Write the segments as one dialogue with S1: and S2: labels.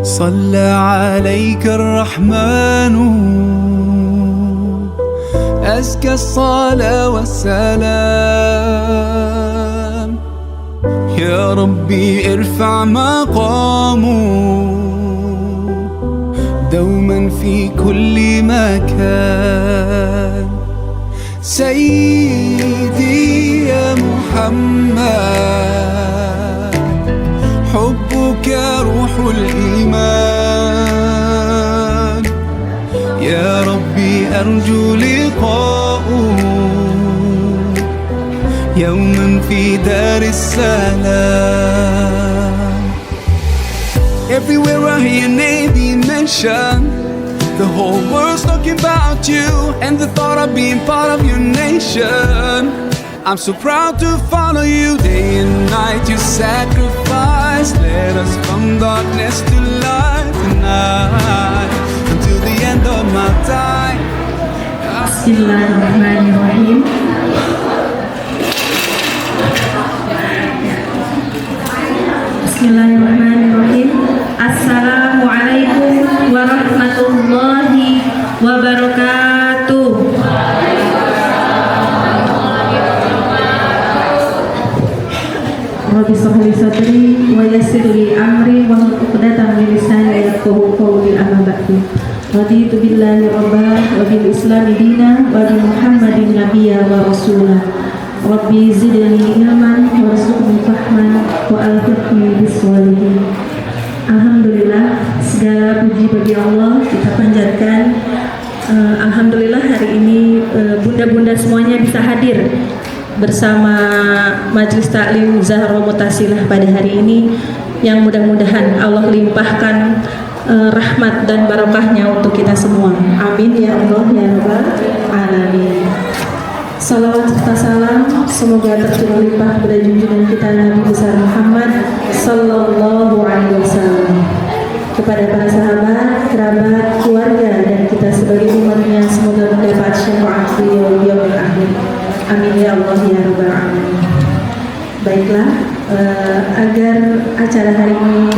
S1: صلى عليك الرحمن أزكى الصلاة والسلام. يا ربي ارفع مقامه دوما في كل مكان. سيدي يا محمد حبك روح الإيمان. يا ربي أرجو لقاءه يوما في دار السلام. Everywhere I hear your name being mentioned, the whole world's talking about you and the thought of being part of your nation. I'm so proud to follow you day and night. You sacrifice, led us from darkness to light tonight until the end of my time.
S2: Bismillahirrahmanirrahim. Bismillahirrahmanirrahim. Assalamualaikum warahmatullahi wabarakatuh. Rabbi shrah li sadri wa yassir li amri wa hlul 'uqdatam min lisani yafqahu qawli. Amma ba'du. Raditu billahi rabba wa bil islami dina wa bi Muhammadin nabiyya wa rasula. Rabbi zidni ilman warzuqni fahman wa alhiqni bis sholihin. Alhamdulillah, segala puji bagi Allah kita panjatkan. Alhamdulillah hari ini bunda-bunda semuanya bisa hadir bersama Majelis Taklim Zahra Mutasilah pada hari ini, yang mudah-mudahan Allah limpahkan rahmat dan barokahnya untuk kita semua. Amin ya Allah ya Rabbal Alamin. Salawat serta salam semoga tercurah limpah pada junjungan kita Nabi besar Muhammad Sallallahu Alaihi Wasallam, kepada para sahabat, kerabat, keluarga, dan kita sebagai umatnya, semoga mendapat syafaat beliau di yaumil akhir. Amin ya Allah ya Rabbal Alamin. Baiklah, agar acara hari ini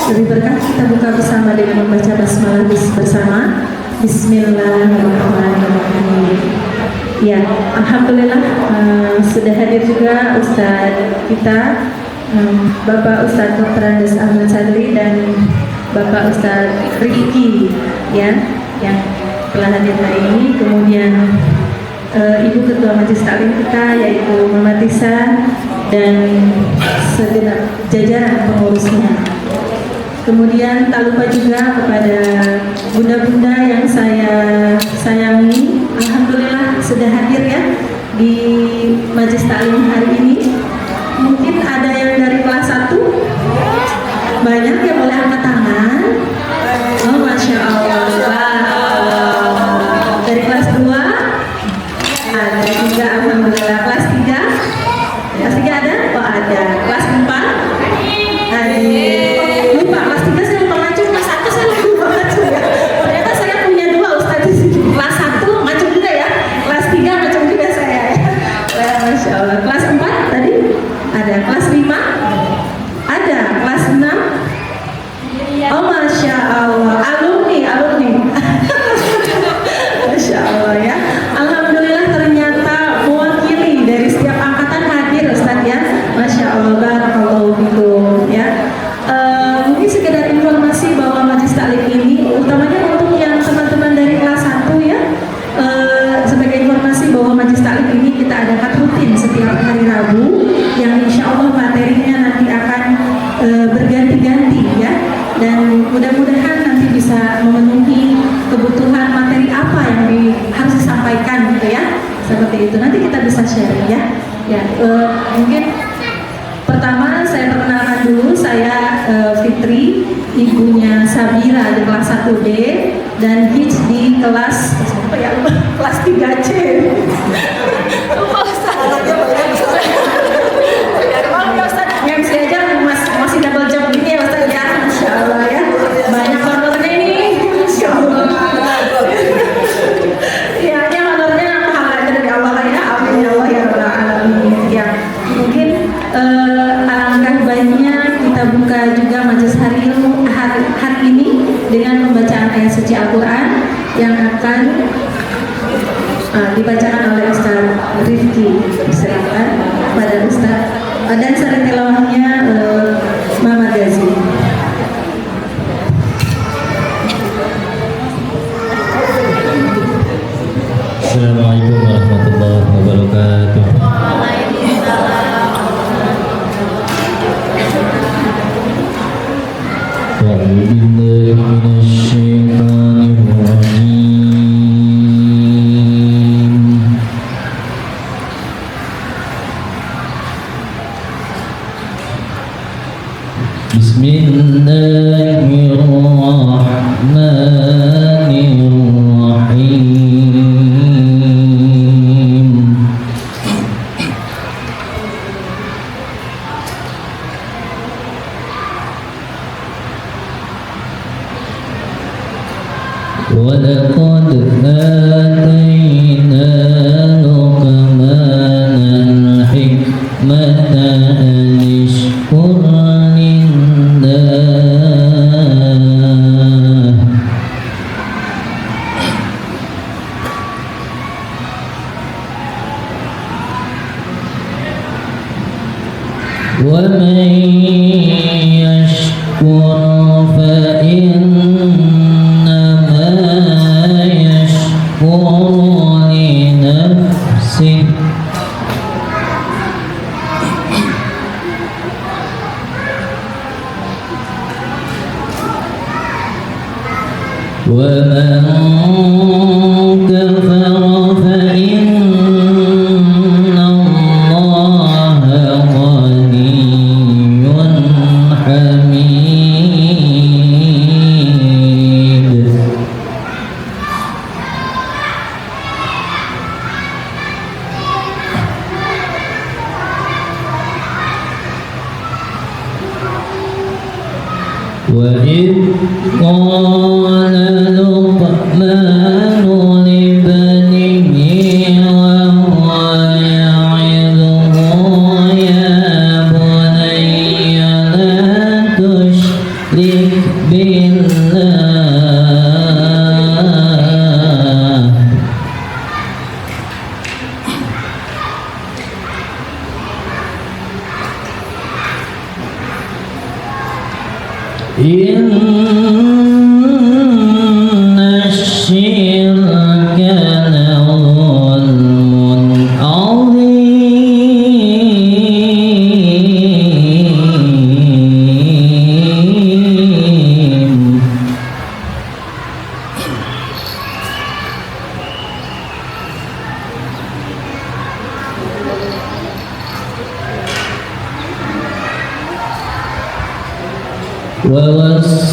S2: lebih berkah, kita buka bersama dengan membaca basmalah bersama. Bismillahirrahmanirrahim. Ya, alhamdulillah sudah hadir juga Ustadz kita, Bapak Ustadz Dr. Andes Ahmad Sadri dan Bapak Ustadz Riki, ya, yang telah hadir hari ini. Kemudian Ibu Ketua Majelis Taklim kita, yaitu Mama Tisa, dan segenap jajaran pengurusnya. Kemudian tak lupa juga kepada bunda-bunda yang saya sayangi, alhamdulillah sudah hadir ya di Majelis Taklim hari ini. Mungkin ada yang dari kelas 1, banyak yang boleh angkat tangan. Oh, Masya Allah. Dari kelas 2 ada juga, alhamdulillah. Kelas 3, kelas 3 ada? Oh ada. Kelas 4 ada. Lupa, kelas 3 saya lupa ngacung, kelas 1 saya lupa ngacung ya. Ternyata saya punya 2 Ustaz di sini. Kelas 1 ngacung juga ya, kelas 3 ngacung juga saya ya. Masya Allah. Kelas 4 tadi ada, kelas 5 ada, kelas 6 oh Masya Allah, alumni Masya Allah ya. Alhamdulillah ternyata mewakili dari setiap angkatan hadir Ustaz ya. Masya Allah, barakallahu fikum ya. Mungkin sekedar informasi bahwa Majelis Taklim ini utamanya untuk yang teman-teman dari kelas 1 ya, sebagai informasi bahwa Majelis Taklim ini kita adakan rutin setiap hari Rabu, yang insya Allah materinya nanti akan berganti-ganti ya, dan mudah-mudahan nanti bisa memenuhi kebutuhan materi apa yang harus disampaikan gitu ya, seperti itu. Nanti kita bisa sharing ya. Mungkin pertama saya perkenalkan dulu, saya Fitri, ibunya Sabira di kelas 1D dan Hitch di kelas apa ya, kelas 3C. MC aja masih double job gini ya Ustaz ya. Masya Allah ya, banyak honornya ini. Masya Allah. Ya, yang honornya pahala dari Allah ya. Amin ya Allah ya Rabbal Alamin. Ya, mungkin alangkah baiknya kita buka juga majelis hari dengan pembacaan ayat suci Al-Quran yang akan dibacakan oleh Ustaz Rifki. Silakan pada Ustaz, dan sering tilawahnya Muhammad Gazi.
S3: Assalamualaikum warahmatullahi wabarakatuh. A'udzu billahi minasyaitonir rajim. Bismillahirrahmanirrahim. وَلَقَدْ آتَيْنَا لُقْمَانَ الْحِكْمَةَ أَنِ اشْكُرْ لِلَّهِ وَمَنْ يَشْكُرْ فَإِنَّمَا يَشْكُرُ لِنَفْسِهِ وَمَنْ كَفَرَ فَإِنَّ اللَّهَ غَنِيٌّ حَمِيدٌ. وَإِذْ قَالَ لُقْمَانُ لِابْنِهِ وَهُوَ يَعِظُهُ يَا بُنَيَّ لَا تُشْرِكْ بِاللَّهِ إِنَّ الشِّرْكَ لَظُلْمٌ عَظِيمٌ.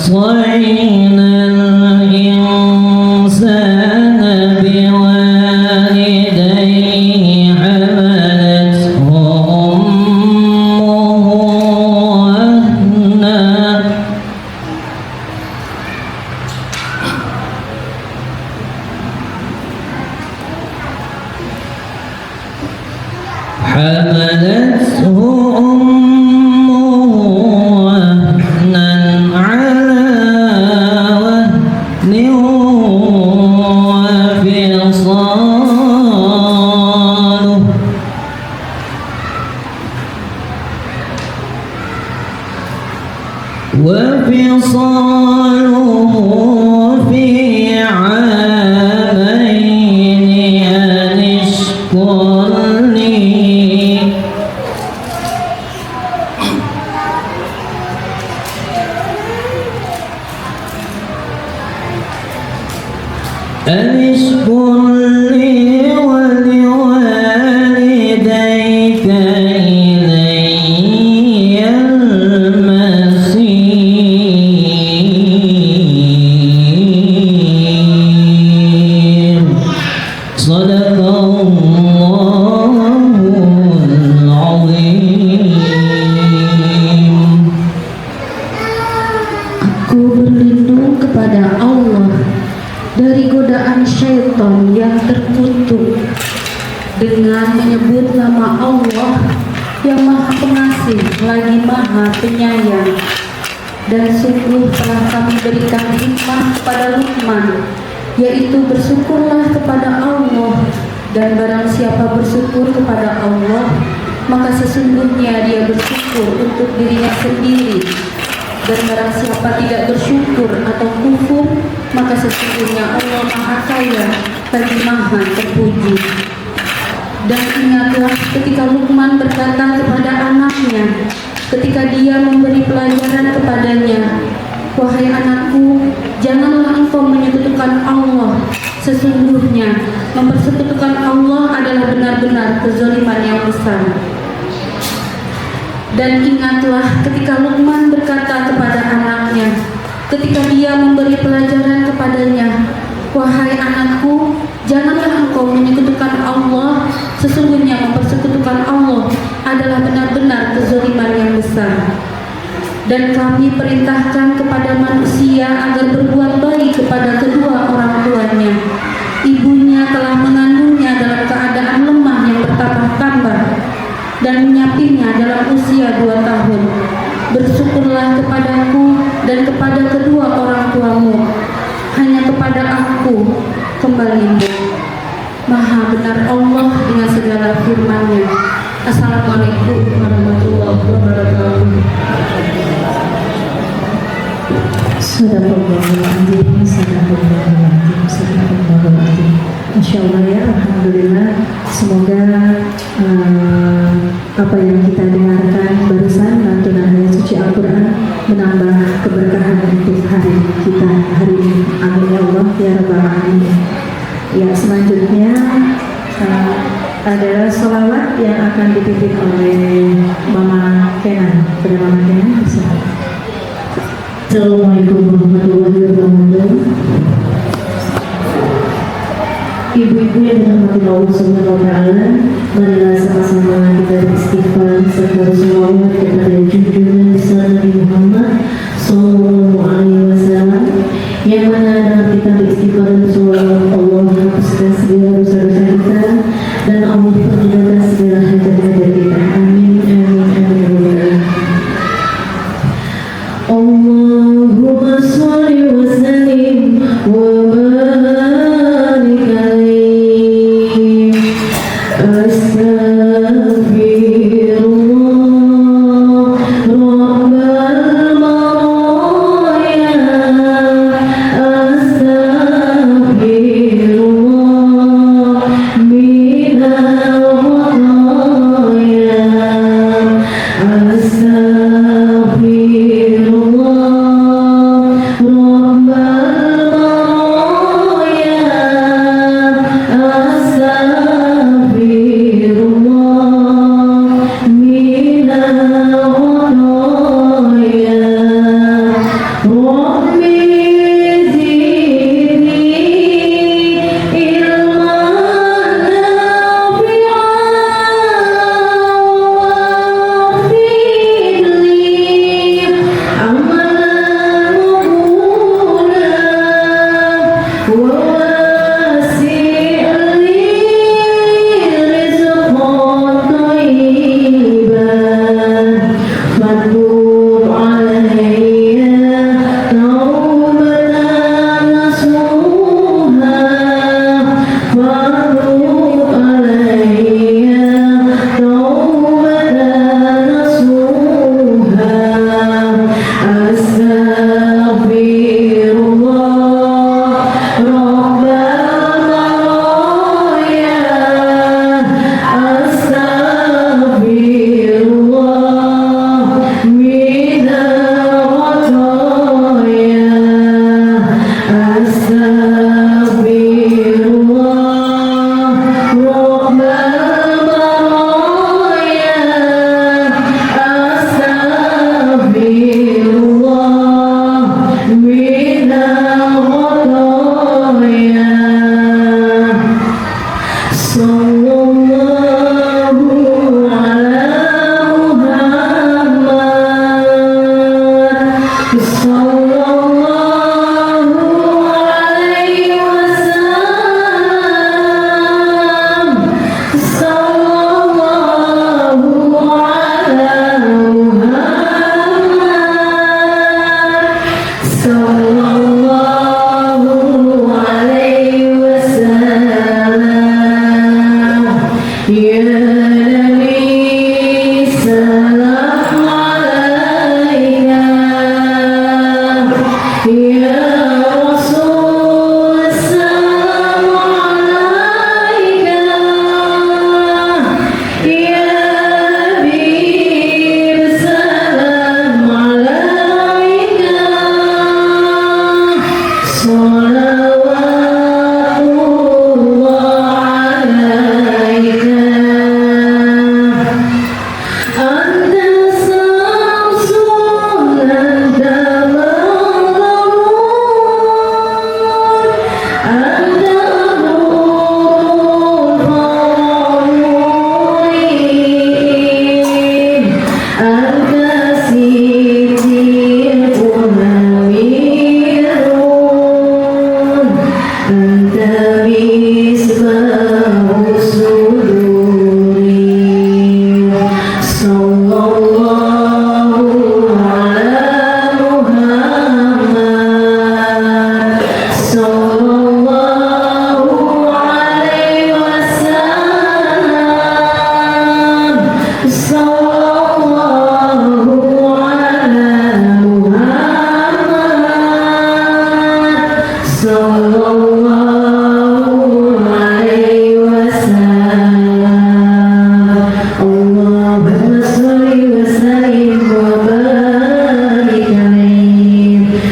S3: وَوَصَّيْنَا الْإِنسَانَ بِوَالِدَيْهِ حَمَلَتْهُ أُمُّهُ وَهْنًا على وهن وفصاله في عامين أن اشكر لي ولوالديك إلي المصير. صدق الله العظيم.
S2: Aku berlindung kepada Allah dari godaan syaitan yang terkutuk dengan menyebut nama Allah yang Maha Pengasih lagi Maha Penyayang. Dan sungguh telah kami berikan hikmah kepada Luqman, yaitu bersyukurlah kepada Allah, dan barang siapa bersyukur kepada Allah, maka sesungguhnya dia bersyukur untuk dirinya sendiri. Dan barang siapa tidak bersyukur atau kufur, maka sesungguhnya Allah Maha Kaya lagi Maha Terpuji. Dan ingatlah ketika Luqman berkata kepada anaknya, ketika dia memberi pelajaran kepadanya, wahai anakku, janganlah engkau menyekutukan Allah. Sesungguhnya mempersekutukan Allah adalah benar-benar kezaliman yang besar. Dan ingatlah ketika Luqman berkata kepada anaknya, ketika dia memberi pelajaran kepadanya, wahai anakku, janganlah engkau menyekutukan Allah. Sesungguhnya mempersekutukan Allah adalah benar-benar kezaliman yang besar. Dan kami perintahkan kepada manusia agar berbuat baik kepada kedua orang tuanya. Ibunya telah mengandungnya dalam keadaan lemah yang bertambah-tambah dan menyapinya dalam usia 2 tahun. Bersyukurlah kepadaku dan kepada kedua orang tuamu. Hanya kepada aku kembalimu. Maha benar Allah dengan segala firman-Nya. Assalamualaikum warahmatullahi wabarakatuh.
S4: Sadaqallahul Azim. Masya Allah ya, alhamdulillah. Semoga apa yang kita dengarkan barusan lantunan ayat suci Al-Quran menambah keberkahan untuk hari kita hari ini. Amin ya Allah ya Rabbal Alamin. Ya, selanjutnya adalah sholawat yang akan dipimpin oleh Mama Kenan. Pada Mama Kenan bersama.
S2: Assalamualaikum warahmatullahi wabarakatuh. Ibu-ibu yang dirahmati Allah Subhanahu wa taala, marilah sama-sama kita beristighfar serta berselawat kepada junjungan besar Nabi Muhammad sallallahu alaihi wasallam, yang mana dalam kita beristighfar dan berselawat Allah menghapuskan segala dosa-dosa kita dan Allah permudahan segala hajat-hajat kita. Amin amin amin. Allahumma sholli wa sallim wa barik alaihi. Astaghfirullah rabbal maraya. Astaghfirullah minal khataya.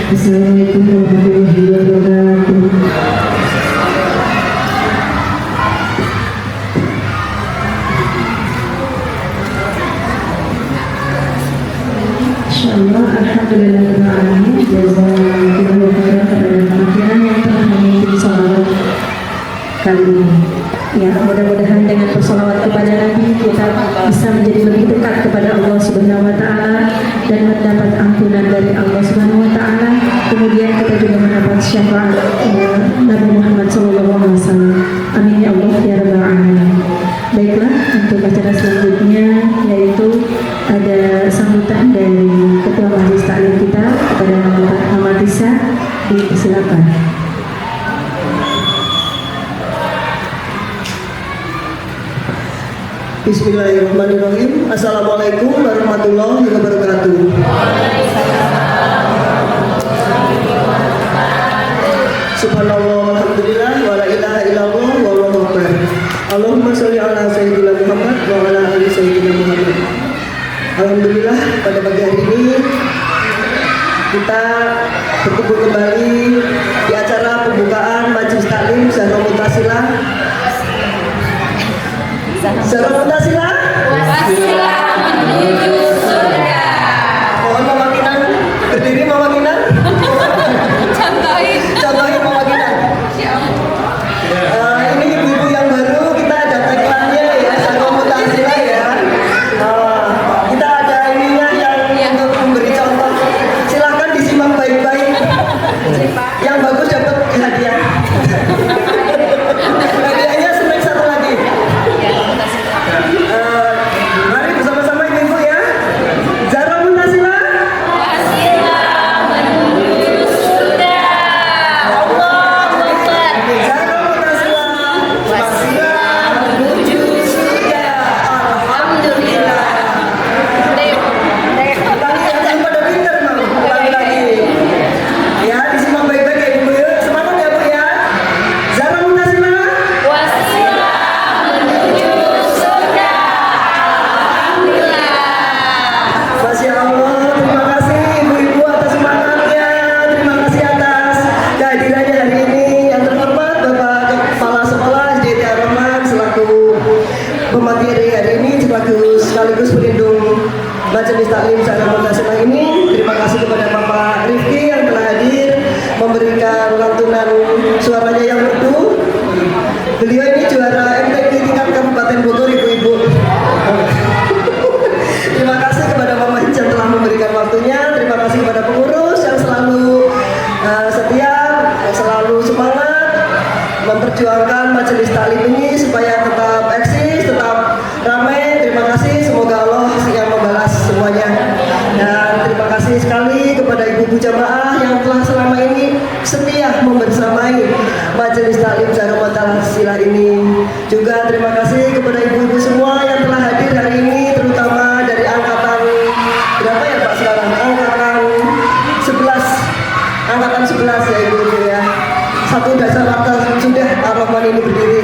S4: Assalamualaikum warahmatullahi wabarakatuh. Insyaallah, alhamdulillahirrahmanirrahim. Jazakallahu khairan kepada panitia yang telah memimpin sholawat kali ini. Ya, mudah-mudahan dengan bersolawat kepada Nabi kita bisa menjadi lebih dekat kepada Allah Subhanahu wa taala dan mendapat ampunan dari Allah Subhanahu wa taala. Kemudian kita juga mendapat syafaat Nabi Muhammad sallallahu alaihi wasallam. Amin ya Allah ya rabbal alamin. Baiklah, untuk acara selanjutnya yaitu ada sambutan dari Ketua Majelis Taklim kita kepada Mama Tisa. Silakan.
S5: Bismillahirrahmanirrahim. Assalamualaikum warahmatullahi wabarakatuh. Subhanallah, alhamdulillah, wa la ilaha illallah, wallahu akbar. Allahumma sholli ala sayyidina Muhammad wa ala ali sayyidina Muhammad. Alhamdulillah, pada pagi hari ini kita berkumpul kembali di acara pembukaan Majelis Taklim Zahrul Mutasilah. Zahrul Mutasilah wasilah menuju surga. Mohon Mama Kinan berdiri, Mama Kinan. Contohin Mama Kinan. Ini ibu-ibu yang baru, kita ada tagline-nya ya, Zahrul Mutasilah ya. Kita ada ininya yang untuk memberi contoh. Silahkan disimak baik-baik. Yang bagus dapat hadiah. Hadiahnya snack satu lagi. Mari bersama-sama ibu-ibu ya. Zahrul Mutasilah wasilah menuju surga. Allahu Akbar. Zahrul Mutasilah wasilah menuju surga. Alhamdulillah. Yang pada pintar mau ulangi lagi. Ya, disimak baik-baik ya ibu ya. Semangat ya bu ya. Zahrul Mutasilah wasilah menuju surga. Alhamdulillah. Masya Allah, terima kasih ibu-ibu atas semangatnya. Terima kasih atas kehadirannya hari ini. Yang terhormat Bapak Kepala Sekolah SDT Ar-Rahman selaku pemateri hari ini sekaligus pelindung Majelis Taklim Zahrul Mutasilah ini. Terima kasih kepada Bapak Rifki yang telah hadir memberikan lantunan suaranya yang merdu. Beliau ini juara MTQ tingkat Kabupaten Bogor ibu-ibu. Terima kasih kepada Mama Hijab telah memberikan waktunya. Terima kasih kepada pengurus yang selalu setia, yang selalu semangat memperjuangkan Majelis Taklim ini supaya tetap eksis, tetap ramai. Terima kasih, semoga Allah yang membalas semuanya. Dan terima kasih sekali kepada ibu-ibu jamaah yang telah selama ini setia membersamai Majelis Taklim Zahrul Mutasilah ini. Juga terima kasih kepada ibu-ibu semua yang telah hadir hari ini, terutama dari angkatan berapa ya Pak sekarang? Angkatan 11 ya ibu-ibu ya. Satu dasar atas sudah Ar-Rahman ini berdiri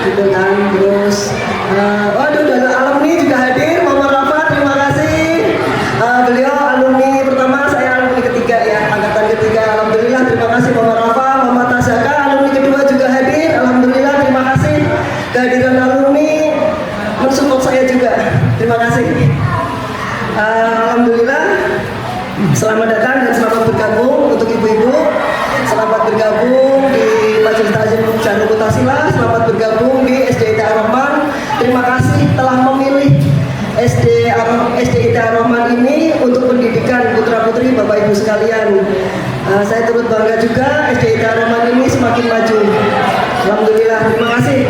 S5: gitu kan. Terus waduh, dari alumni juga hadir. Mama Rafa, terima kasih. Beliau alumni pertama, saya alumni ketiga ya, angkatan ketiga. Alhamdulillah, terima kasih Mama Rafa. Mama Tasaka alumni kedua juga hadir. Alhamdulillah, terima kasih kehadiran alumni mensupport saya juga. Terima kasih. Alhamdulillah, selamat datang dan selamat bergabung untuk ibu-ibu. Selamat bergabung di Majelis Taklim Zahrul Mutasilah. Selamat bergabung di SDIT Ar-Rahman. Terima kasih telah memilih SDIT Ar-Rahman ini untuk pendidikan putra-putri Bapak Ibu sekalian. Saya turut bangga juga SDIT Ar-Rahman ini semakin maju. Alhamdulillah, terima kasih.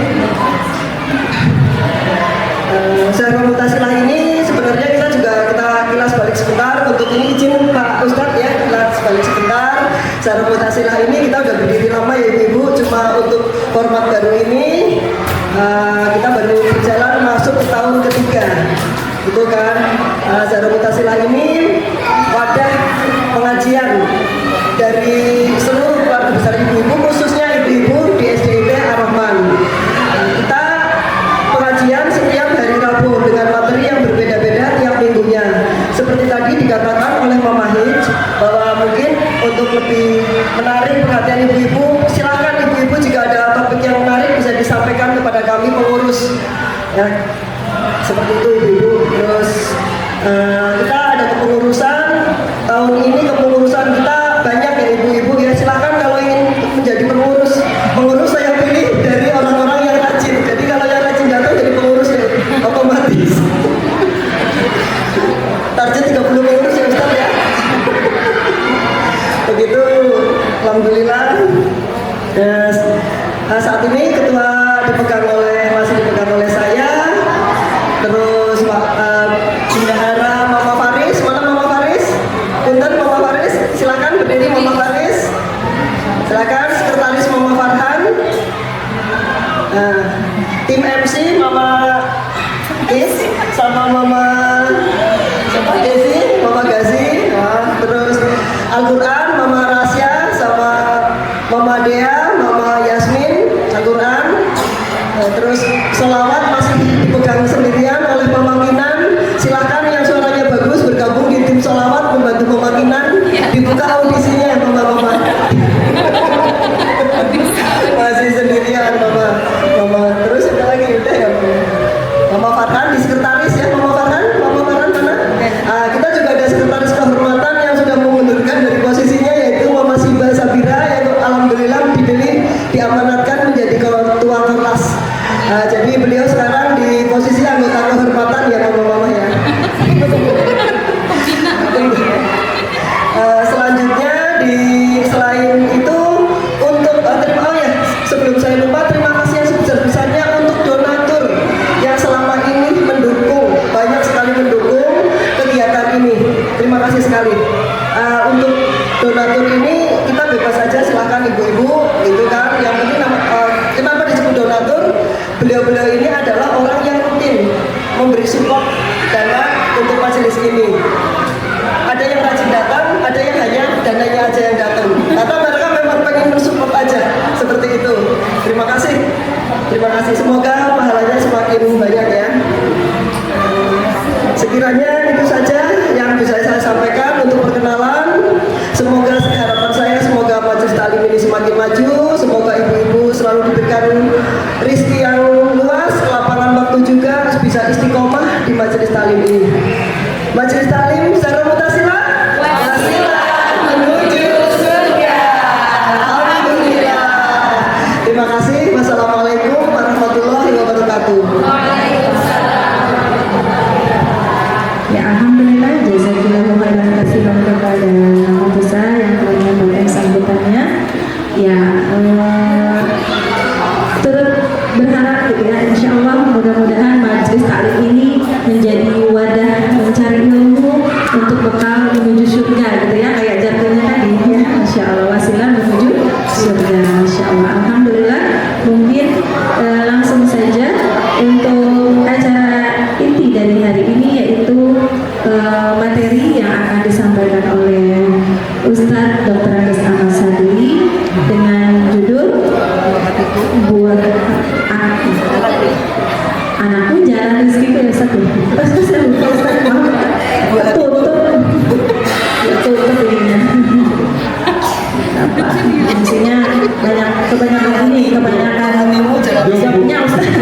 S5: Zahrul Mutasilah ini sebenarnya kita kilas balik sebentar. Untuk ini izin Pak Ustadz ya, kilas balik sebentar. Zahrul Mutasilah ini kita udah berdiri lama ya ibu-ibu. Cuma untuk format baru ini kita baru berjalan masuk ke tahun ketiga. Itu kan Zahrul Mutasilah ini wadah pengajian dari seluruh keluarga besar ibu-ibu, khususnya ibu-ibu di SDIT Ar-Rahman. Kita pengajian setiap hari Rabu dengan materi yang berbeda-beda tiap minggunya. Seperti tadi dikatakan oleh Mama Hij bahwa mungkin untuk untuk lebih menarik perhatian ibu-ibu, silakan ibu-ibu jika ada topik yang menarik bisa disampaikan kepada kami pengurus. Ya, seperti itu ibu-ibu. Terus kita ada kepengurusan tahun ini, kepengurusan kita banyak ya ibu-ibu ya. Silakan kalau ingin menjadi pengurus saya pilih dari orang-orang yang rajin. Jadi kalau yang rajin datang jadi pengurus ya otomatis. Target 30 pengurus ya Ustaz ya. Begitu, alhamdulillah. Saat ini ketua masih dipegang oleh saya. Terus bendahara Mama Faris, mana Mama Faris? Punten Mama Faris, silakan berdiri Mama Faris. Silakan sekretaris Mama Farhan. Tim MC Mama Is sama Mama siapa Gazi, Mama Gazi. Terus Al-Quran Mama Rasya sama Mama Dea, Mama Yasmin Al-Quran. Terus sholawat masih dipegang sendirian oleh pemakinan. Silakan yang suaranya bagus bergabung di tim sholawat membantu pemakinan. Dibuka audisinya Mama. Masih sendirian Mama. Terus ada lagi udah ya Mama Farhan di sekretaris ya Mama Farhan mana? Kita juga ada sekretaris kehormatan yang sudah mengundurkan dari posisinya yaitu Mama Siba Sabira yang alhamdulillah diamanatkan menjadi ketua kelas. Jadi beliau sekarang di posisi anggota kehormatan ya Mama ya. Selanjutnya selain itu untuk sebelum saya lupa terima kasih yang sebesar-besarnya untuk donatur yang selama ini banyak sekali mendukung kegiatan ini. Terima kasih sekali. Untuk donatur ini kita bebas saja, silakan ibu-ibu gitu kan. Yang penting kenapa disebut donatur? Beliau-beliau ini adalah orang yang rutin memberi support dana untuk majelis ini. Ada yang rajin datang, ada yang hanya dananya aja yang datang. Karena mereka memang pengen mensupport aja, seperti itu. Terima kasih. Semoga pahalanya semakin banyak ya. Sekiranya itu saja yang bisa saya sampaikan untuk perkenalan. Semoga harapan saya, semoga majelis taklim ini semakin maju. Semoga ibu-ibu selalu diberikan rezeki yang luas, lapangan waktu juga bisa istiqomah di majelis taklim ini. Majelis taklim secara mutasilah menuju surga. Alhamdulillah. Terima kasih. Wassalamualaikum warahmatullahi wabarakatuh.
S2: Ya alhamdulillah, jazakillahu khairan katsiran kepada Musa yang telah memberikan sambutannya. Ya turut berharap gitu ya, insyaallah mudah-mudahan majelis taklim ini menjadi wadah mencari ilmu untuk bekal menuju surga gitu ya, kayak jargonnya tadi ya, insyaallah wasilah menuju surga insyaallah. Alhamdulillah, mungkin langsung saja untuk acara inti dari hari ini yaitu materi yang akan disampaikan oleh Ustadz Dr. Andes Ahmad Sadili dengan judul buat anakku jalan rezekiku ya satu. Saya lupa Ustadz tutup ininya. Maksudnya kebanyakan jawabnya Ustadz.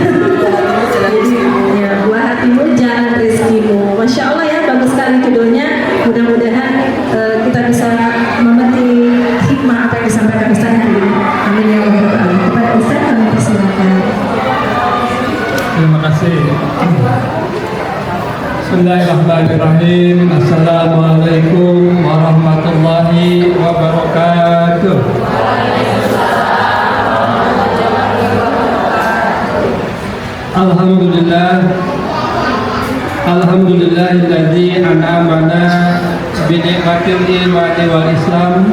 S2: Jadi ya buah hatimu jalan rezekimu. Masya Allah ya, bagus sekali judulnya. Mudah-mudahan kita bisa memetik hikmah apa yang disampaikan Ustadz hari ini. Amin ya rabbal alamin. Kepada Ustadz kami persilakan.
S6: Terima kasih. Bismillahirrahmanirrahim. Assalamualaikum warahmatullahi wabarakatuh. Alhamdulillahilladzi an'amana bi ni'matil imani wal islam.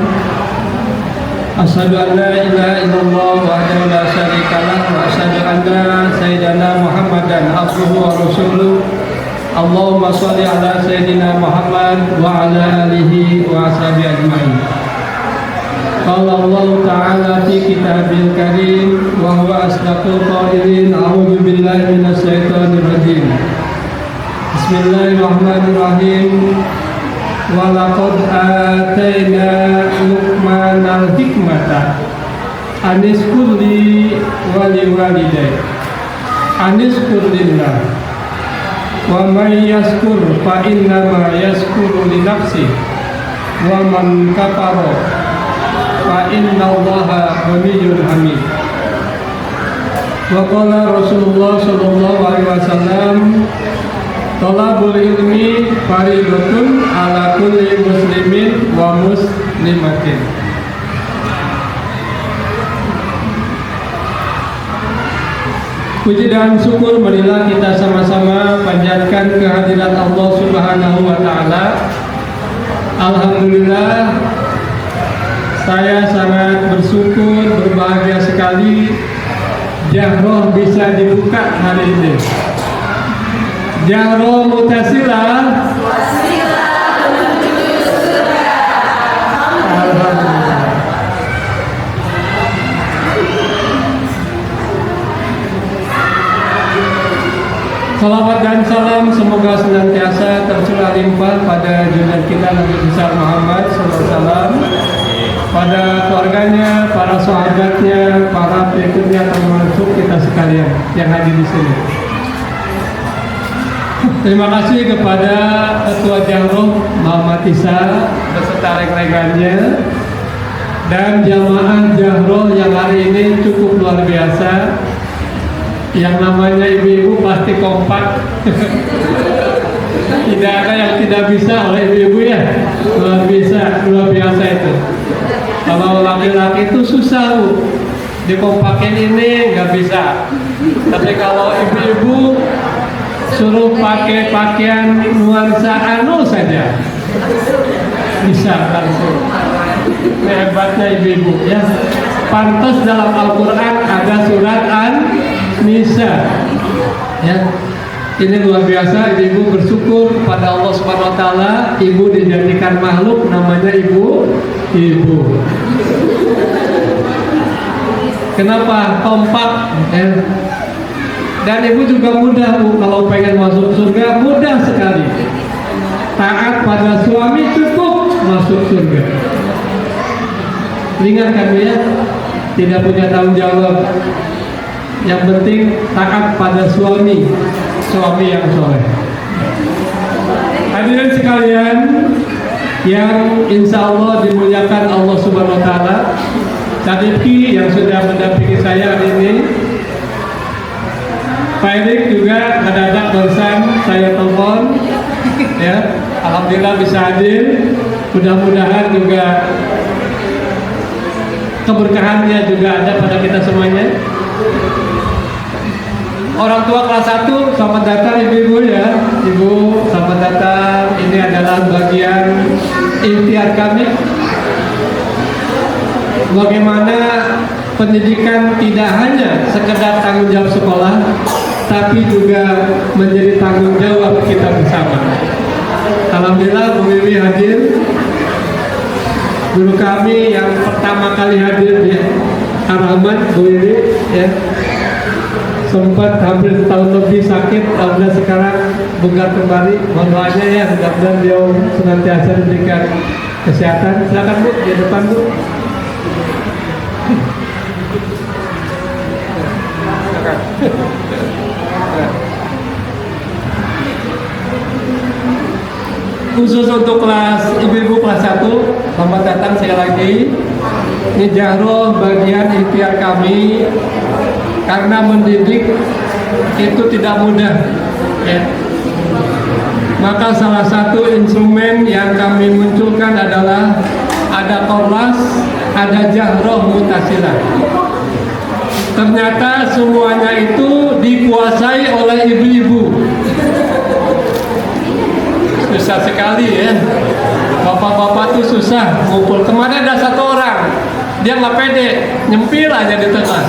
S6: Asyhadu an la ilaha illallah wahdahu la syarikalah wa asyhadu anna sayyidana Muhammadan abduhu wa rasuluh. Allahumma shalli ala sayyidina Muhammad wa ala alihi wa ashabihi ajmain. Qala Allah Ta'ala fi kitabil karim wa huwa asdaqul qailin. A'udzu billahi minasy syaithanir rajim. Bismillahirrahmanirrahim. Wa laqad atayna Anishkur li wa liwalidayk. Anishkur lillah. Wa may yashkur fa innama yashkuru li nafsi. Wa man kafara fa innallaha ghaniyyun hamid. Wa qala Rasulullah sallallahu alaihi wasallam, talabul ilmi faridatun ala kulli muslimin wa muslimatin. Puji dan syukur marilah kita sama-sama panjatkan kehadirat Allah Subhanahu wa taala. Alhamdulillah, saya sangat bersyukur, berbahagia sekali Jahroh bisa dibuka hari ini. Jahroh Mutasilah. Alhamdulillah. Salawat dan salam semoga senantiasa tercurah limpah pada junjungan kita Nabi besar Muhammad SAW, pada keluarganya, para sahabatnya, para pengikutnya, termasuk kita sekalian yang hadir di sini. Terima kasih kepada Ketua Jahroh Muhammad Isa beserta rekan-rekannya dan jamaah Jahroh yang hari ini cukup luar biasa. Yang namanya ibu-ibu pasti kompak. Tidak ada yang tidak bisa oleh ibu-ibu ya. Luar biasa itu. Kalau laki-laki itu susah Bu, dikompakin ini nggak bisa. Tapi kalau ibu-ibu suruh pakai pakaian nuansa anu saja bisa langsung. Hebatnya ibu-ibu ya. Pantas dalam Al-Quran ada surat An-Nisa ya. Ini luar biasa, ibu bersyukur pada Allah Subhanahu wa taala, ibu dijadikan makhluk namanya ibu. Kenapa? Kompak ya. Dan ibu juga mudah Bu, kalau pengen masuk surga mudah sekali. Taat pada suami cukup masuk surga. Ringan kan Bu ya? Tidak punya tanggung jawab. Yang penting taat pada suami yang soleh. Hadirin sekalian yang insya Allah dimuliakan Allah Subhanahu Wa Taala, Cadipki yang sudah mendampingi saya hari ini, Pak Erik juga mendadak barusan saya telepon, ya, alhamdulillah bisa hadir. Mudah-mudahan juga keberkahannya juga ada pada kita semuanya. Orang tua kelas 1, selamat datang ibu-ibu ya. Ibu, selamat datang. Ini adalah bagian ikhtiar kami. Bagaimana pendidikan tidak hanya sekedar tanggung jawab sekolah, tapi juga menjadi tanggung jawab kita bersama. Alhamdulillah Bu Wiwi hadir. Guru kami yang pertama kali hadir ya, Ar-Rahman Bu Wiwi ya. Sempat hampir setahun lebih sakit, alhamdulillah sekarang bugar kembali. Mohon doanya ya, mudah-mudahan beliau senantiasa diberikan kesehatan. Silakan Bu, di depan Bu. Khusus untuk kelas ibu-ibu kelas 1, selamat datang sekali lagi. Ini Jahroh bagian ikhtiar kami. Karena mendidik itu tidak mudah ya. Maka salah satu instrumen yang kami munculkan adalah ada Qorlas, ada Jahroh Mutasilah. Ternyata semuanya itu dikuasai oleh ibu-ibu. Susah sekali ya. Bapak-bapak tuh susah ngumpul. Kemarin ada satu orang, dia nggak pede, nyempil aja di tengah.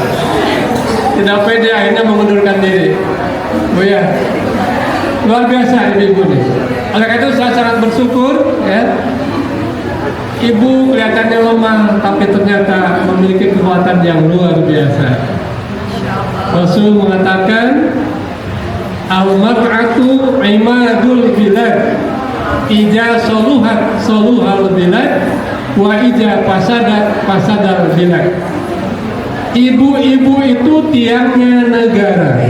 S6: Tidak pede, akhirnya mengundurkan diri. Bu ya, luar biasa ibu-ibu nih. Oleh karena itu saya sangat bersyukur ya. Ibu kelihatannya lemah, tapi ternyata memiliki kekuatan yang luar biasa. Rasul mengatakan, al-mar'atu imadul bilad, ija soluhal bilad, wa ija pasadal bilad. Ibu-ibu itu tiangnya negara.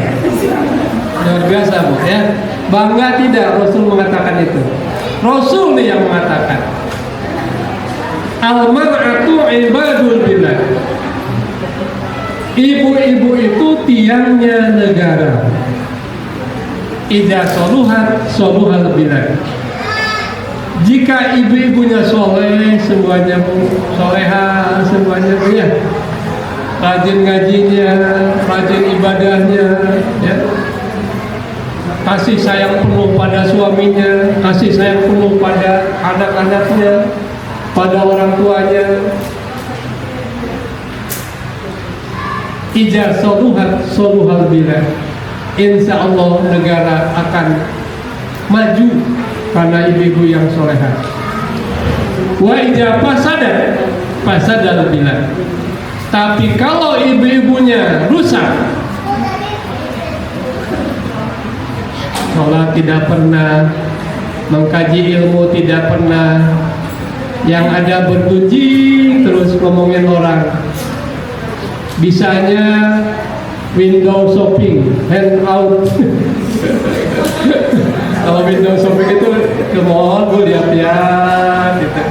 S6: Luar biasa Bu ya. Bangga tidak Rasul mengatakan itu? Rasul nih yang mengatakan. Al-mar'atu ibadul bilad. Ibu-ibu itu tiangnya negara. Idza soluhat soluhal bilad. Jika ibu-ibunya soleh, semuanya soleha, semuanya ya. Rajin ngajinya, rajin ibadahnya, ya. Kasih sayang penuh pada suaminya, kasih sayang penuh pada anak-anaknya, pada orang tuanya. Ija soluhat soluhal bilad. Insya Allah negara akan maju karena ibu-ibu yang soleha. Wa ija fasadal bilad. Tapi kalau ibu-ibunya rusak, sholat tidak pernah, mengkaji ilmu tidak pernah, yang ada bergunjing terus ngomongin orang, bisanya window shopping, hand out. Kalau window shopping itu ke mall, gue lihat-lihat gitu.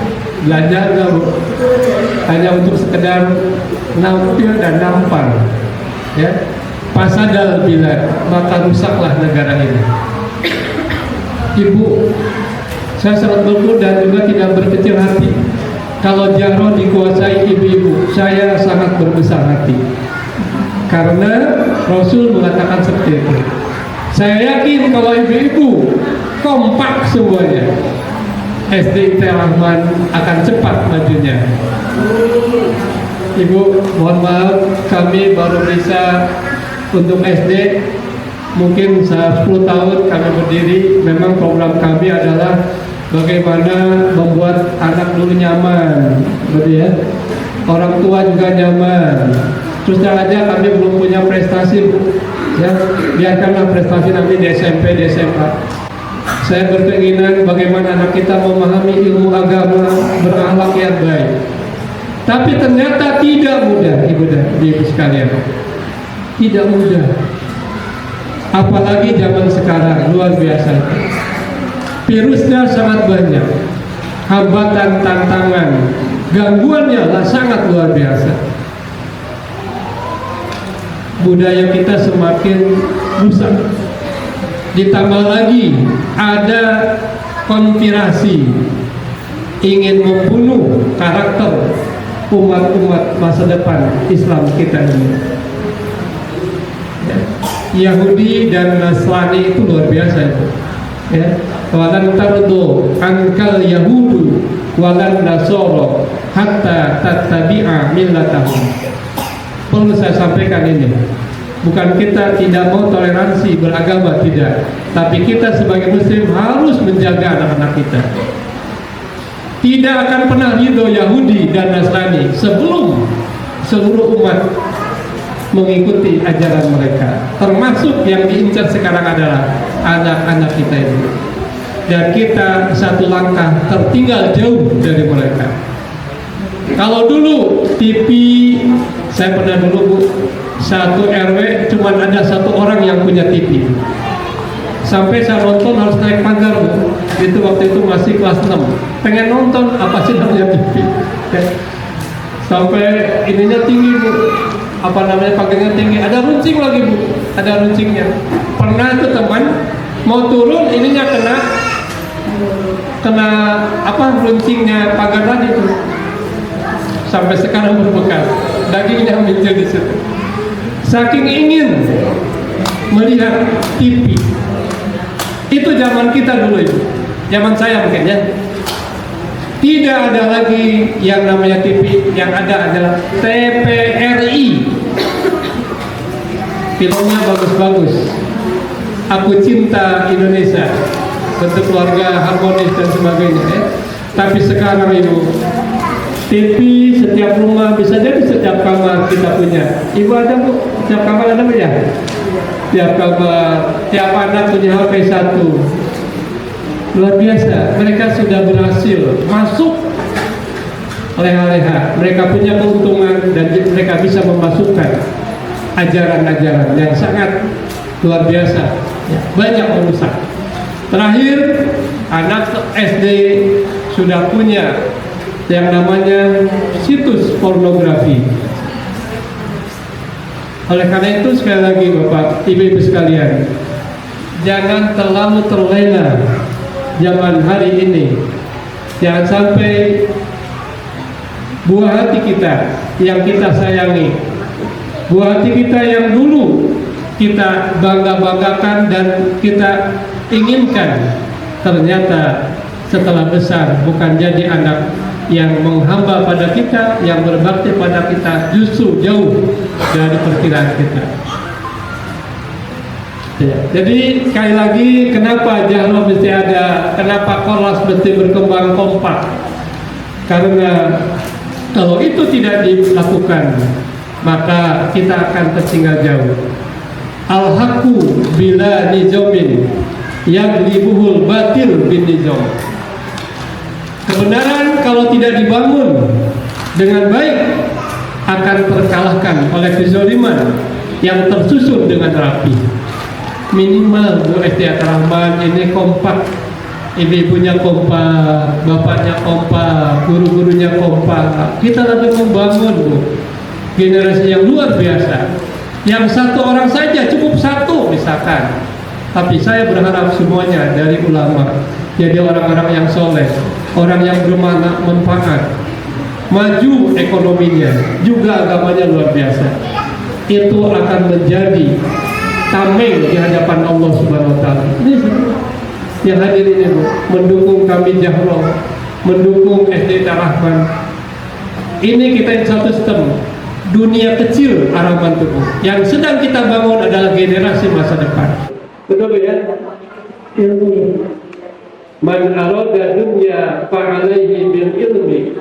S6: Belajar nggak Bu? Hanya untuk sekedar nampil dan nampang, ya. Fasadal bilad, maka rusaklah negara ini. Ibu, saya sangat bersyukur dan juga tidak berkecil hati kalau Jahro dikuasai ibu-ibu. Saya sangat berbesar hati karena Rasul mengatakan seperti itu. Saya yakin kalau ibu-ibu kompak semuanya, SD Rahman akan cepat majunya. Ibu, mohon maaf, kami baru bisa untuk SD, mungkin 10 tahun kami berdiri. Memang program kami adalah bagaimana membuat anak dulu nyaman, betul ya? Orang tua juga nyaman. Terus terang aja kami belum punya prestasi, ya. Biarkanlah prestasi nanti di SMP, di SMA. Saya berkeinginan bagaimana anak kita memahami ilmu agama, berakhlak yang baik. Tapi ternyata tidak mudah, ibu dan ibu sekalian. Tidak mudah. Apalagi zaman sekarang, luar biasa. Virusnya sangat banyak. Hambatan, tantangan, gangguannya lah sangat luar biasa. Budaya kita semakin rusak. Ditambah lagi ada konspirasi ingin membunuh karakter umat-umat masa depan Islam kita ini. Yahudi dan Nasrani itu luar biasa itu. Ya, walan tardu ankal yahudu walan nasoro hatta tattabi'a millatahum. Perlu saya sampaikan ini. Bukan kita tidak mau toleransi beragama, tidak. Tapi kita sebagai muslim harus menjaga anak-anak kita. Tidak akan pernah ridho Yahudi dan Nasrani sebelum seluruh umat mengikuti ajaran mereka. Termasuk yang diincar sekarang adalah anak-anak kita ini. Dan kita satu langkah tertinggal jauh dari mereka. Kalau dulu TV, saya pernah dulu Bu, satu RW cuma ada satu orang yang punya TV. Sampai saya nonton harus naik pagar Bu. Itu waktu itu masih kelas 6. Pengen nonton apa sih namanya TV. Sampai ininya tinggi Bu. Apa namanya, pagarnya tinggi. Ada runcing lagi Bu. Ada runcingnya. Pernah itu teman mau turun, ininya kena apa, runcingnya pagar tadi tuh. Sampai sekarang berbekas. Dagingnya muncul di situ. Saking ingin melihat TV. Itu zaman kita dulu itu. Zaman saya mungkin ya. Tidak ada lagi yang namanya TV, yang ada adalah TVRI. Filmnya bagus-bagus. Aku Cinta Indonesia, bentuk keluarga harmonis dan sebagainya ya. Tapi sekarang Ibu, TV setiap rumah, bisa jadi setiap kamar kita punya. Ibu ada Bu? Setiap kamar ada Bu ya? Tiap kamar, tiap anak punya HP 1. Luar biasa, mereka sudah berhasil masuk leha-leha, mereka punya keuntungan dan mereka bisa memasukkan ajaran-ajaran yang sangat luar biasa, ya, banyak merusak. Terakhir, anak SD sudah punya yang namanya situs pornografi. Oleh karena itu sekali lagi Bapak, Ibu-ibu sekalian, jangan terlalu terlena zaman hari ini. Jangan sampai buah hati kita yang kita sayangi, buah hati kita yang dulu kita bangga-banggakan dan kita inginkan, ternyata setelah besar bukan jadi anak yang menghamba pada kita, yang berbakti pada kita, justru jauh dari perkiraan kita. Ya. Jadi sekali lagi, kenapa Jahro mesti ada, kenapa Korlas mesti berkembang kompak? Karena kalau itu tidak dilakukan, maka kita akan tertinggal jauh. Al-haqqu bila nizamin yaglibuhul batil bin nizam. Kebenaran kalau tidak dibangun dengan baik akan terkalahkan oleh kezaliman yang tersusun dengan rapi. Minimal Bu Estiata Rahman ini kompak, ibu-ibunya kompak, bapaknya kompak, guru-gurunya kompak. Kita lagi membangun Bu generasi yang luar biasa. Yang satu orang saja cukup satu misalkan, tapi saya berharap semuanya dari ulama jadi orang-orang yang soleh, orang yang bermanfaat, maju ekonominya, juga agamanya luar biasa. Itu akan menjadi tameng di hadapan Allah Subhanahu Wa Taala. Ini yang hadir ini Bu, mendukung kami Jahro, mendukung SD Rahman. Ini kita satu sistem. Dunia kecil harapan tubuh yang sedang kita bangun adalah generasi masa depan. Betul ya? Ilmu. Man arada dunya fa'alaihi bil ilmi,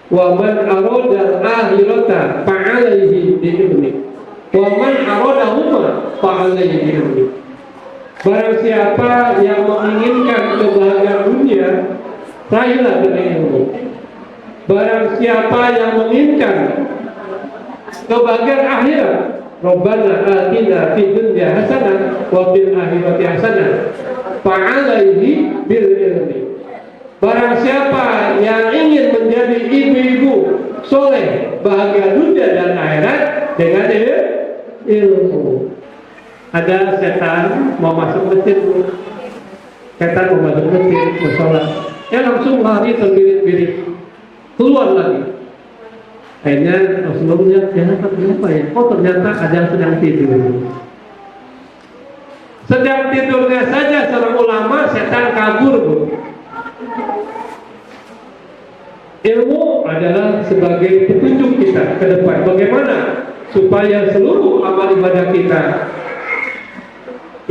S6: wa man arada akhirata fa'alaihi bil ilmi, wa man arada huma fa'alaihi bil ilmi. Barang siapa yang menginginkan kebahagiaan dunia, raihlah dengan ilmu. Barang siapa yang menginginkan kebahagiaan akhirat, Rabbana atina fid dunya hasanah wa fil akhirati hasanah fa'alaihi bil ilmi. Barang siapa yang ingin menjadi ibu-ibu soleh, bahagia dunia dan akhirat dengan ilmu. Ada setan mau masuk masjid, setan mau masuk masjid, mau sholat, langsung lari terbirit-birit, keluar lagi. Akhirnya Rasulullah lihat, kenapa ya? Oh ternyata ada yang sedang tidur. Sedang tidurnya saja seorang ulama, setan kabur Bu. Ilmu adalah sebagai petunjuk kita ke depan. Bagaimana supaya seluruh amal ibadah kita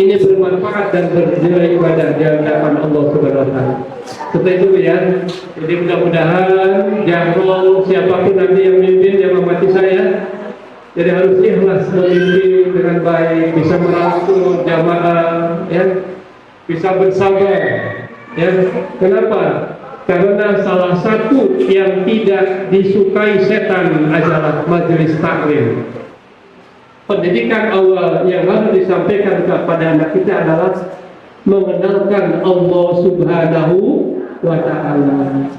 S6: ini bermanfaat dan bernilai ibadah di hadapan Allah Subhanahu Wa Taala. Seperti itu ya. Jadi mudah-mudahan Jahro siapapun nanti yang memimpin yang memati saya, jadi harus ikhlas memimpin dengan baik, bisa merangkul jamaah, ya, bisa bersabar, ya. Kenapa? Karena salah satu yang tidak disukai setan adalah majelis taklim. Pendidikan awal yang harus disampaikan kepada anak kita adalah mengenalkan Allah Subhanahu Wa Ta'ala.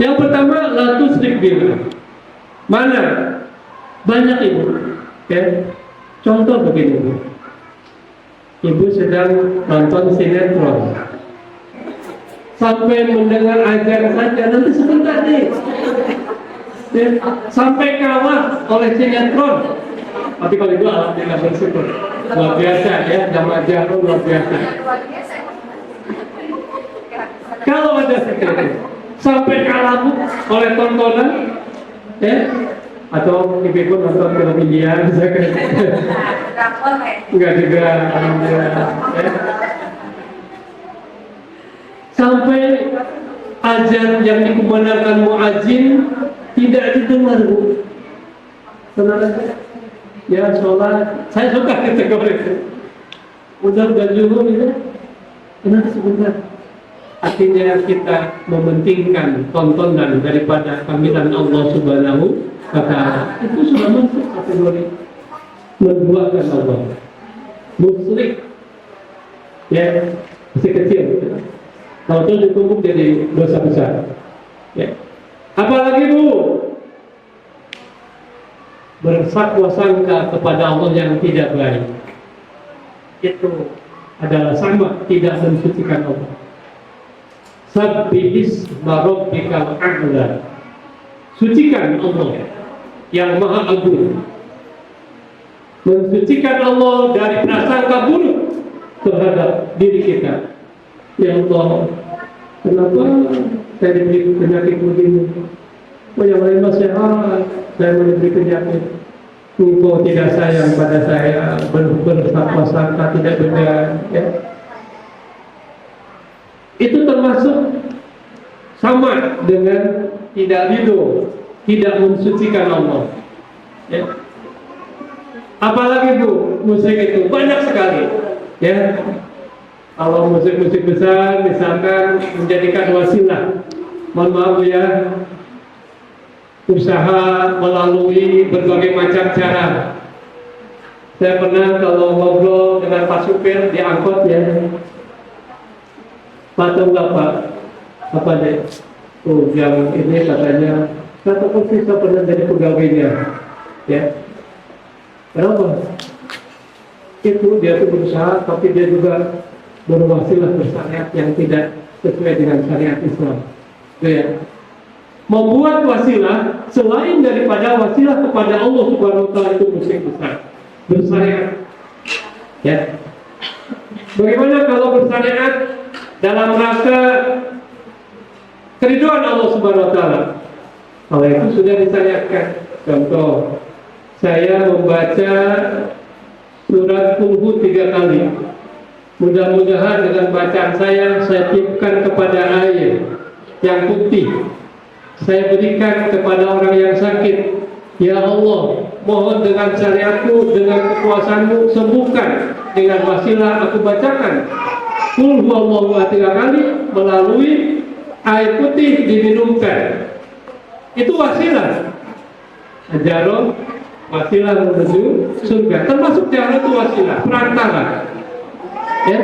S6: Yang pertama, la tusyrik billah. Mana? Banyak Ibu, ya. Contoh begini Bu. Ibu sedang nonton sinetron, sampai mendengar ajar saja, nanti sebentar nih, ya. Sampai kalah oleh sinetron. Tapi kalau itu alhamdulillah bersyukur, luar biasa ya, jamaah Jahro luar biasa. Kalau ada seperti sampai kalah oleh tontonan, ya, atau ibu nonton film India, misalkan, enggak juga, alhamdulillah. Ya. Sampai azan yang dikumandangkan muadzin tidak didengar Bu. Tenang aja. Ya sholat, saya suka kategori itu. Udah zuhur itu, nanti sebentar. artinya kita mementingkan tontonan daripada panggilan Allah Subhanahu wa Ta'ala, itu sudah masuk kategori menduakan Allah. Musyrik, ya, masih kecil. Kalau itu ditumpuk jadi dosa besar. Ya. Apalagi Bu, bersangka kepada Allah yang tidak baik, itu adalah sama tidak mensucikan Allah. Sabbihis rabbikal a'la, sucikan Allah yang maha agung. Mensucikan Allah dari prasangka buruk terhadap diri kita. Ya Allah, kenapa saya diberi penyakit begini? Oh, yang lain masih sehat, saya diberi penyakit. Engkau tidak sayang pada saya, bersangka tidak benar, ya. Itu termasuk sama dengan tidak ridho, tidak mensucikan Allah, ya. Apalagi Bu, musik itu banyak sekali, ya. Kalau musik-musik besar misalkan menjadikan wasilah, mohon maaf ya, usaha melalui berbagai macam cara. Saya pernah kalau ngobrol dengan Pak supir di angkot, ya, Pak tahu nggak Pak, apa deh? Oh, yang ini katanya satu kursi saya pernah jadi pegawainya, ya. Kenapa? Itu dia tuh berusaha, tapi dia juga berwasilah bersyariat yang tidak sesuai dengan syariat Islam, ya. Membuat wasilah selain daripada wasilah kepada Allah Subhanahu wa Ta'ala itu musyrik besar, bersyariat, ya. Bagaimana kalau bersyariat dalam rangka keriduan Allah Subhanahu wa Ta'ala? Kalau itu sudah disyariatkan. Contoh, saya membaca surat Qul 3 kali. Mudah-mudahan dengan bacaan saya tiupkan kepada air yang putih. Saya berikan kepada orang yang sakit. Ya Allah, mohon dengan syariatmu, dengan kekuasaanmu, sembuhkan. Dengan wasilah aku bacakan Qul huwallahu ahad 3 kali melalui air putih diminumkan. Itu wasilah. Ajaroh, wasilah menuju surga. Termasuk cara itu wasilah, perantara. Ya,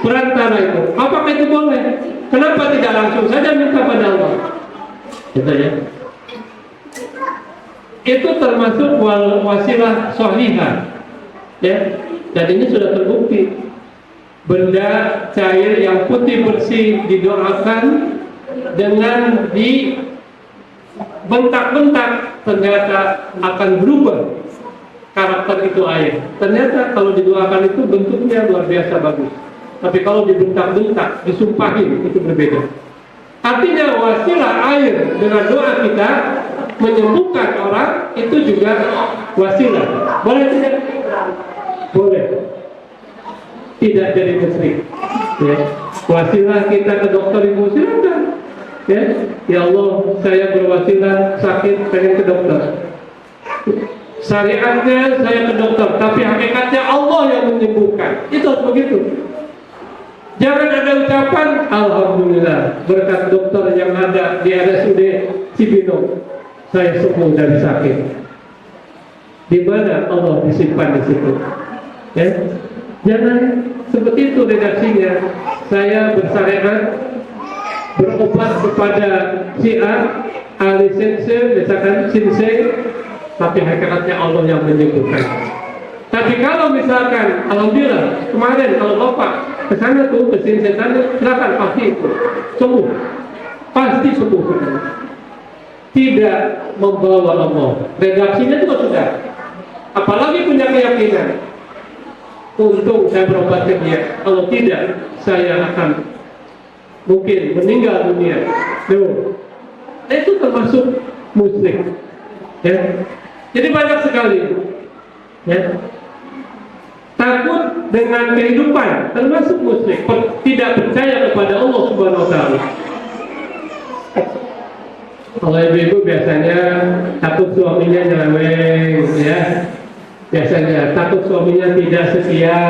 S6: perantara itu. Apakah itu boleh? Kenapa tidak langsung saja minta pada Allah? Gitu ya. Itu termasuk wasilah shahihah, ya. Dan ini sudah terbukti. Benda cair yang putih bersih didoakan dengan dibentak-bentak, ternyata akan berubah karakter itu air. Ternyata kalau didoakan itu bentuknya luar biasa bagus. Tapi kalau dibentak-bentak, disumpahin, itu berbeda. Artinya wasilah air dengan doa kita menyembuhkan orang itu juga wasilah. Boleh tidak? Boleh. Tidak jadi musyrik. Ya. Wasilah kita ke dokter ibu, silakan. Ya Allah, saya berwasilah sakit pengen ke dokter. Syariatnya saya ke dokter, tapi hakikatnya Allah yang menyembuhkan. Itu harus begitu. Jangan ada ucapan alhamdulillah berkat dokter yang ada di RSUD Cibinong saya sembuh dari sakit. Di mana Allah disimpan di situ? Ya. Jangan seperti itu redaksinya. Saya bersyariat berobat kepada si A, ahli sensei, misalkan sensei, tapi hakikatnya Allah yang menyembuhkan. Tapi kalau misalkan, alhamdulillah, kemarin kalau Bapak ke sana tuh, ke sensei sana, silakan pasti itu sembuh, pasti sembuh. Tidak membawa Allah. Redaksinya juga sudah. Apalagi punya keyakinan, untung saya berobat ke dia. Kalau tidak, saya akan mungkin meninggal dunia. Itu termasuk musyrik. Ya. Jadi banyak sekali. Ya. Takut dengan kehidupan termasuk musyrik. Tidak percaya kepada Allah Subhanahu wa Ta'ala. Kalau ibu-ibu biasanya takut suaminya nyeleweng, ya. Biasanya takut suaminya tidak setia,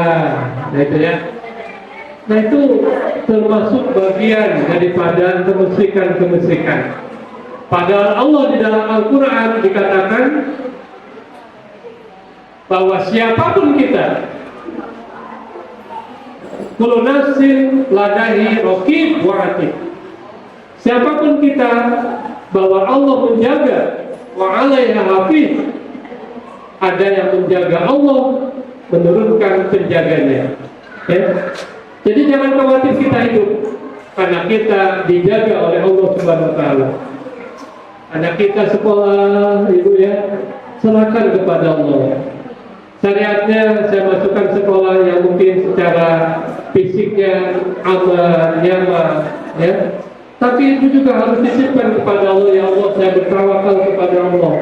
S6: nah itu ya. Nah itu termasuk bagian daripada kemusyrikan. Padahal Allah di dalam Al-Quran dikatakan bahwa siapapun kita, kullu nafsin ladahi raqib wa atid. Siapapun kita, bahwa Allah menjaga, wa 'alaiha hafiz. Ada yang menjaga Allah, menurunkan penjaganya. Ya. Jadi jangan khawatir kita hidup, karena kita dijaga oleh Allah Subhanahu wa taala. Anak kita sekolah, ibu ya, serahkan kepada Allah. Syariatnya saya masukkan sekolah yang mungkin secara fisiknya aman, nyaman, ya. Tapi itu juga harus dititipkan kepada Allah. Ya Allah, saya bertawakal kepada Allah.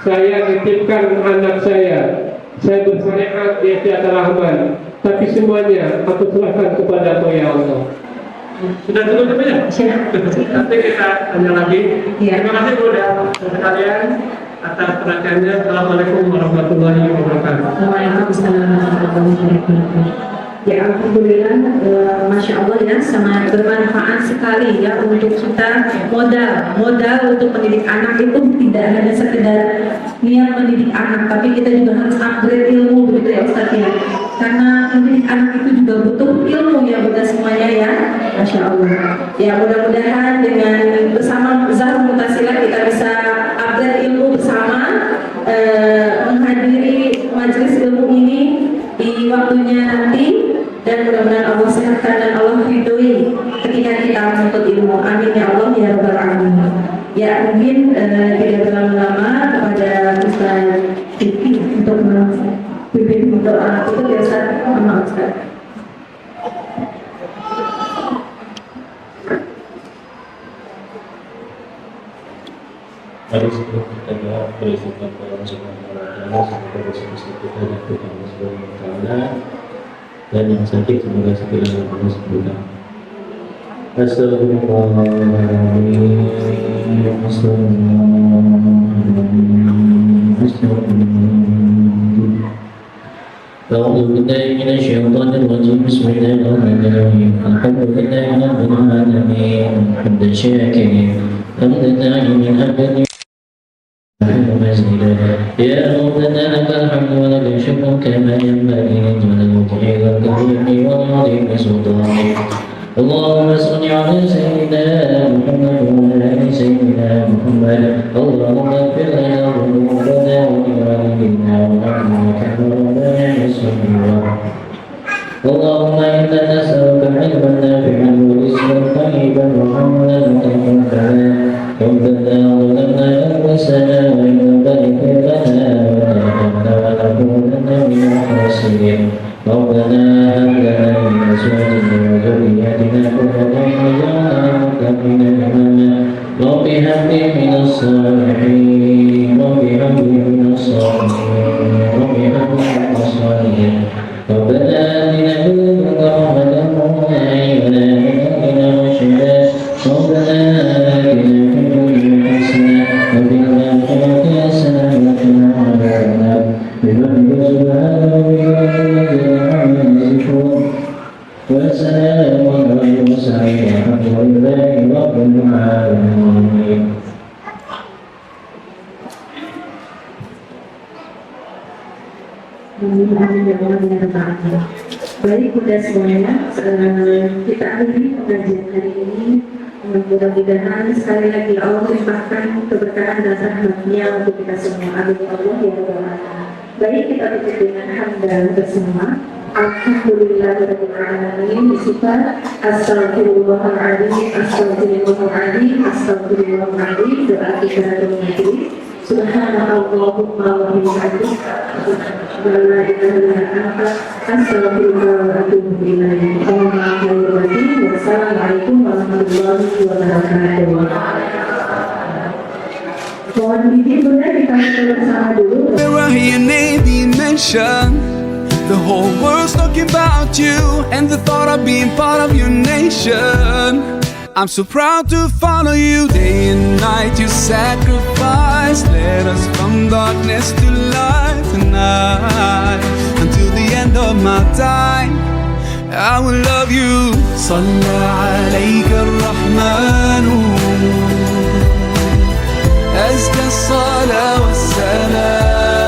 S6: Saya titipkan anak saya bersyariat di atas Rahman. Tapi semuanya aku serahkan kepada Allah, ya Allah. Sudah cukup ya? Nanti kita tanya lagi. Terima kasih Bu dan sekalian atas perhatiannya. Assalamualaikum warahmatullahi wabarakatuh.
S4: Waalaikumsalam warahmatullahi wabarakatuh. Ya alhamdulillah, masya Allah ya, sangat bermanfaat sekali ya untuk kita. Modal untuk mendidik anak itu tidak hanya sekedar niat mendidik anak, tapi kita juga harus upgrade ilmu, begitu ya Ustaz ya. Karena mendidik anak itu juga butuh ilmu ya buat semuanya ya, masya Allah. Ya mudah-mudahan dengan bersama Zahrul Mutasila kita bisa upgrade ilmu bersama, menghadiri majelis ilmu ini di waktunya nanti, dan mudah-mudahan Allah sehatkan dan Allah ridhoi ketika kita menuntut ilmu. Amin ya Allah ya rabbal alamin. Ya mungkin tidak berlama-lama kepada Ustaz Diki untuk memimpin doa itu ya Ustaz. Mohon Ustaz.
S3: Mari sebelum kita doa beristighfar kepada Allah Subhanahu wa taala, semoga dosa-dosa kita diampuni Allah Subhanahu wa taala, dan yang sakit semoga segera Allah sembuhkan. أعوذ بالله من الشيطان الرجيم بسم الله الرحمن الرحيم الحمد لله رب العالمين حمدا شاكرين حمدا دائما أبدا يا ربنا لك الحمد ولك الشكر كما ينبغي لجلال وجهك الكريم وعظيم سلطانك. اللهم صل على سيدنا محمد وعلى ال سيدنا محمد. اللهم اغفر لنا ذنوبنا ولوالدينا وارحمنا كما ربنا صغيرا. اللهم انا نسالك علما نافعا ورزقا طيبا وعملا متقبلا. ربنا ظلمنا انفسنا وان لم تغفر لنا وترحمنا لنكونن من الخاسرين. ربنا هب لنا من ازواجنا وذرياتنا قرة اعين واجعلنا للمتقين اماما. رب هب لي من الصالحين رب هب لي من الصالحين رب هب لي من الصالحين. ربنا آتنا من لدنك رحمة وهيئ لنا من أمرنا رشدا. ربنا آتنا في الدنيا حسنة وفي الآخرة حسنة وقنا عذاب النار. بفضلك سبحان ربك رب العزة عما يصفون وسلام على المرسلين والحمد لله رب العالمين.
S4: Baik Bunda semuanya, kita akhiri pengajian hari ini. Mudah-mudahan sekali lagi Allah limpahkan keberkahan dan rahmat-Nya untuk kita semua. Amin ya Allah ya rabbal alamin. Baik, kita tutup dengan hamdan bersama. Alhamdulillahirabbil alamin. Sifat astagfirullahaladzim, astagfirullahaladzim, astagfirullahaladzim. Doa kita terus. Subhanallahumma wa bihamdihi la ilaha illa anta astaghfiruka wa atubu ilaik. Wassalamualaikum warahmatullahi wabarakatuh. Mohon izin Bunda kita bersama dulu.
S1: Where I hear your name being mentioned, the whole world's talking about you and the thought of being part of your nation. I'm so proud to follow you. Day and night you sacrifice, led us from darkness to light tonight. Until the end of my time, I will love you. صلى عليك الرحمن أزكى الصلاة والسلام.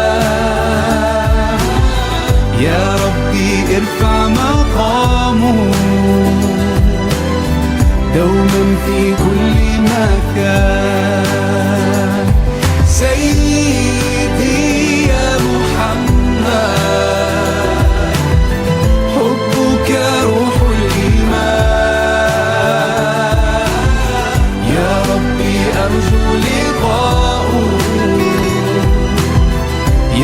S1: يا ربي ارفع مقامه دوما في كل مكان. سيدي يا محمد حبك روح الإيمان. يا ربي أرجو لقاءه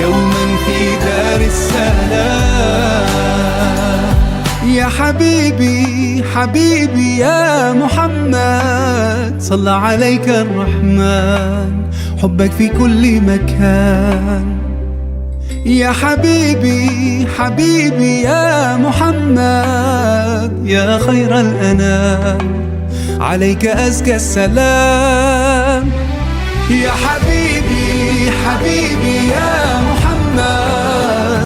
S1: يوما في دار السلام. يا حبيبي حبيبي يا محمد صلى عليك الرحمن حبك في كل مكان. يا حبيبي حبيبي يا محمد يا خير الأنام عليك أزكى السلام. يا حبيبي حبيبي يا محمد.